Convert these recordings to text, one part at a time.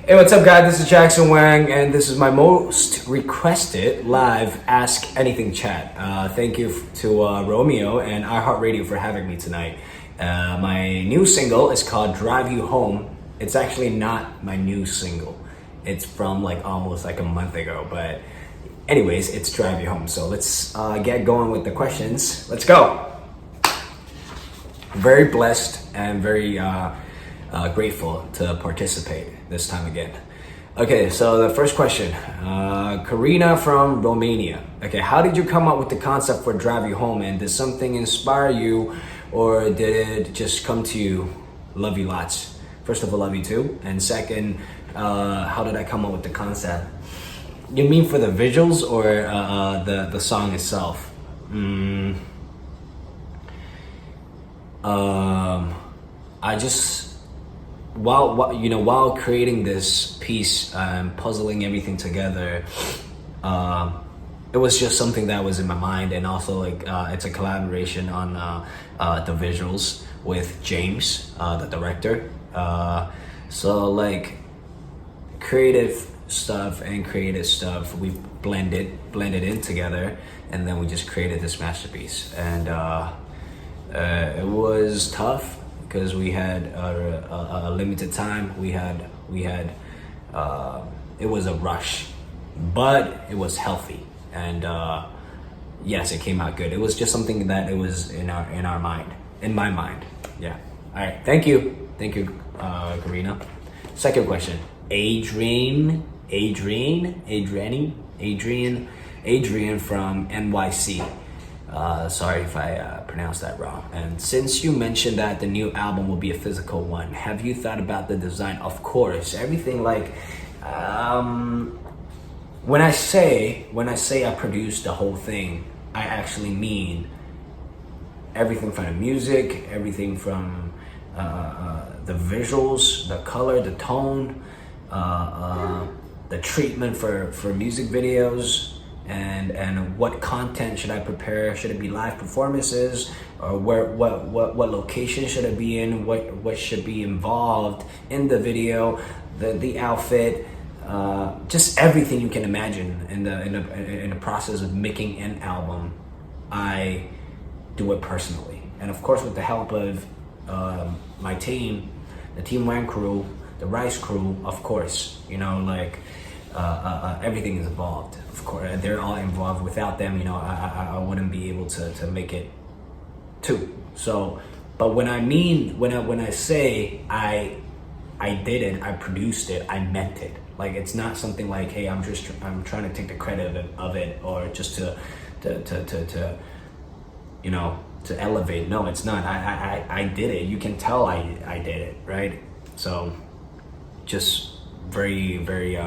Hey, what's up, guys? This is Jackson Wang, and this is my most requested live Ask Anything chat. Thank you to Romeo and iHeartRadio for having me tonight. My new single is called Drive You Home. It's actually not my new single. It's from almost a month ago, but anyways, it's Drive You Home. So let's get going with the questions. Let's go. Very blessed and very grateful to participate this time again. Okay, so the first question, Karina from Romania. Okay, how did you come up with the concept for Drive You Home, and did something inspire you, or did it just come to you? Love you lots. First of all, love you too. And second, how did I come up with the concept? You mean for the visuals or the song itself? I just while creating this piece and puzzling everything together, it was just something that was in my mind, and also it's a collaboration on the visuals with James, the director. So creative stuff and creative stuff we blended in together, and then we just created this masterpiece. And it was tough because we had a limited time. We had it was a rush, but it was healthy, and yes, it came out good. It was just something that it was in my mind. Yeah. All right. Thank you, Karina. Second question, Adrian from NYC. Sorry if I pronounced that wrong. And since you mentioned that the new album will be a physical one, have you thought about the design? Of course, everything when I say I produced the whole thing, I actually mean everything from the music, everything from the visuals, the color, the tone, the treatment for music videos. And what content should I prepare? Should it be live performances, or what location should it be in? What should be involved in the video? The outfit, just everything you can imagine in the process of making an album. I do it personally, and of course with the help of my team, the TEAM WANG crew, the Rice crew. Of course, everything is involved. Of course, they're all involved. Without them, I wouldn't be able to make it too. So, but when I say I did it, I produced it, I meant it. It's not something like, hey, I'm trying to take the credit of it, or just to elevate. No, it's not. I did it. You can tell I did it, right? So, just very, very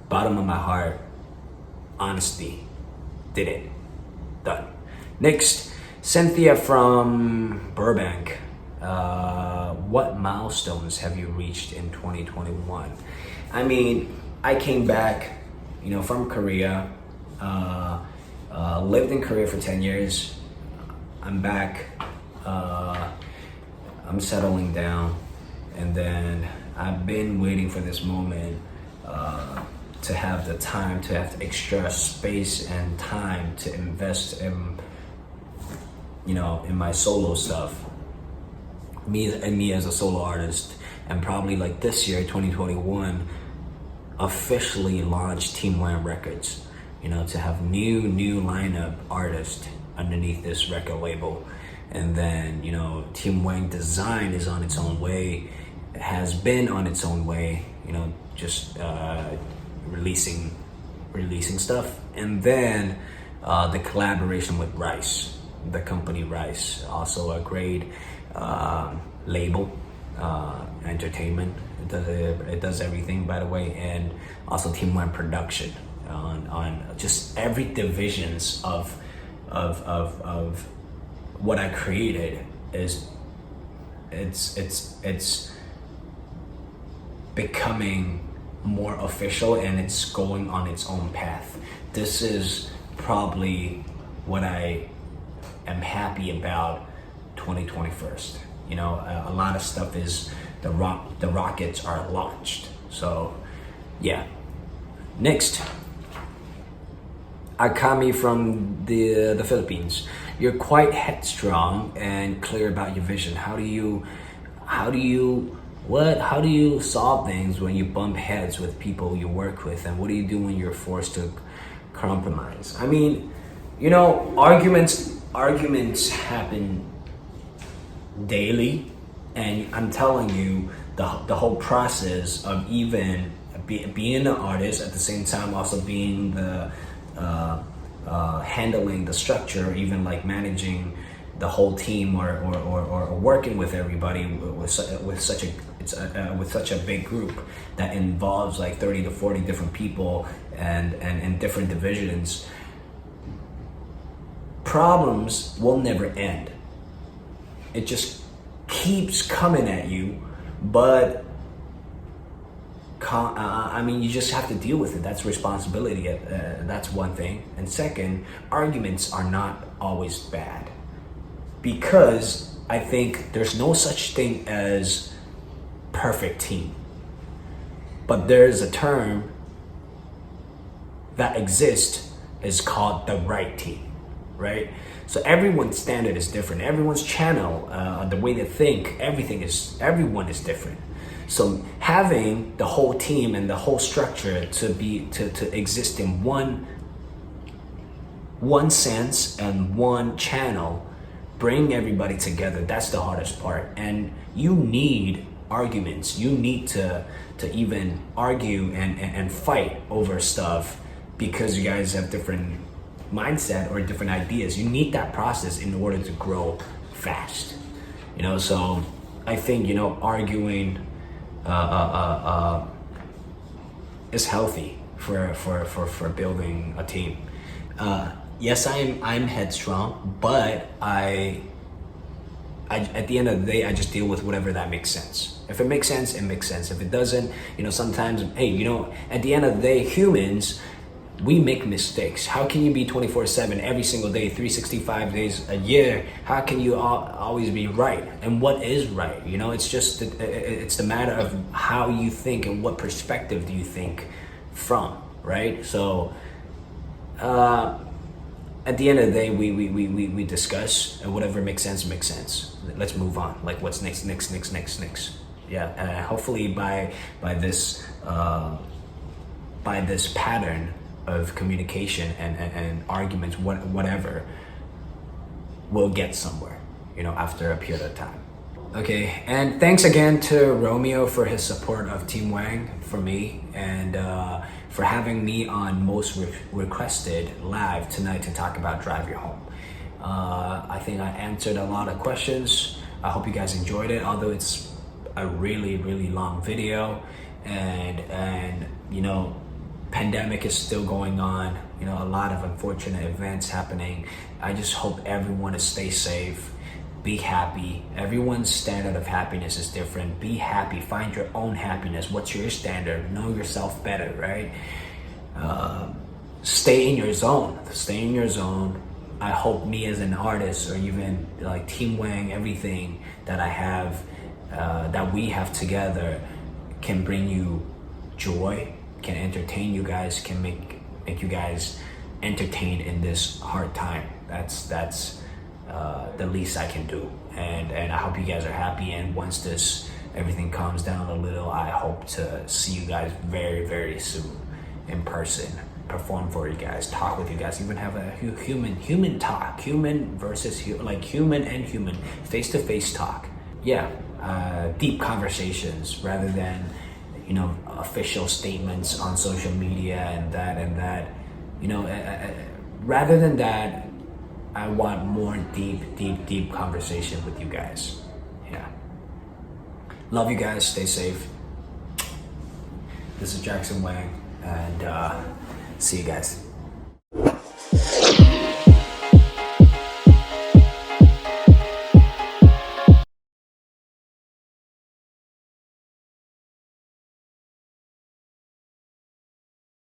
bottom of my heart, honesty, did it, done. Next, Cynthia from Burbank. What milestones have you reached in 2021? I mean, I came back, from Korea, lived in Korea for 10 years. I'm back, I'm settling down, and then I've been waiting for this moment to have the time, to have the extra space and time to invest in my solo stuff. Me as a solo artist, and probably this year, 2021, officially launched TEAM WANG Records. To have new lineup artists underneath this record label, and then TEAM WANG Design is on its own way. It has been on its own way, just releasing stuff. And then the collaboration with Rice, the company Rice, also a great label, entertainment. It does everything, by the way. And also TEAM WANG Production on just every divisions of what I created is it's becoming more official, and it's going on its own path. This is probably what I am happy about 2021. A lot of stuff is the rockets are launched. So yeah. Next, Akami from the Philippines. You're quite headstrong and clear about your vision. How do you solve things when you bump heads with people you work with, and what do you do when you're forced to compromise? I mean, arguments happen daily, and I'm telling you, the whole process of even being an artist at the same time also being the handling the structure, even like managing the whole team or working with everybody with such a big group that involves like 30 to 40 different people and different divisions. Problems will never end. It just keeps coming at you, but you just have to deal with it. That's responsibility. That's one thing. And second, arguments are not always bad, because I think there's no such thing as perfect team. But there's a term that exists, is called the right team, right? So everyone's standard is different. Everyone's channel, the way they think, everyone is different. So having the whole team and the whole structure to exist in one sense and one channel, bring everybody together, that's the hardest part. And you need arguments. You need to even argue and fight over stuff, because you guys have different mindset or different ideas. You need that process in order to grow fast. So I think arguing is healthy for building a team. Yes, I'm headstrong, but I at the end of the day, I just deal with whatever that makes sense. If it makes sense, it makes sense. If it doesn't, sometimes, at the end of the day, humans, we make mistakes. How can you be 24/7 every single day, 365 days a year? How can you always be right? And what is right? It's just it's the matter of how you think and what perspective do you think from, right? So at the end of the day, we discuss, and whatever makes sense makes sense. Let's move on. Like, what's next? Yeah, and hopefully by this pattern of communication and arguments, whatever, we'll get somewhere, after a period of time. Okay, and thanks again to Romeo for his support of Team Wang for me, and for having me on Most Requested Live tonight to talk about Drive Your Home. I think I answered a lot of questions. I hope you guys enjoyed it, although it's a really, really long video, and pandemic is still going on, a lot of unfortunate events happening. I just hope everyone stays safe, be happy. Everyone's standard of happiness is different. Be happy, find your own happiness. What's your standard? Know yourself better, right? Stay in your zone. I hope me as an artist, or even like Team Wang, everything that I have, that we have together, can bring you joy, can entertain you guys, can make you guys entertained in this hard time. That's the least I can do, and I hope you guys are happy. And once everything calms down a little, I hope to see you guys very, very soon in person, perform for you guys, talk with you guys, even have a human talk, human and human face-to-face talk. Yeah, deep conversations rather than official statements on social media and that. Rather than that, I want more deep conversation with you guys. Yeah. Love you guys. Stay safe. This is Jackson Wang, and see you guys.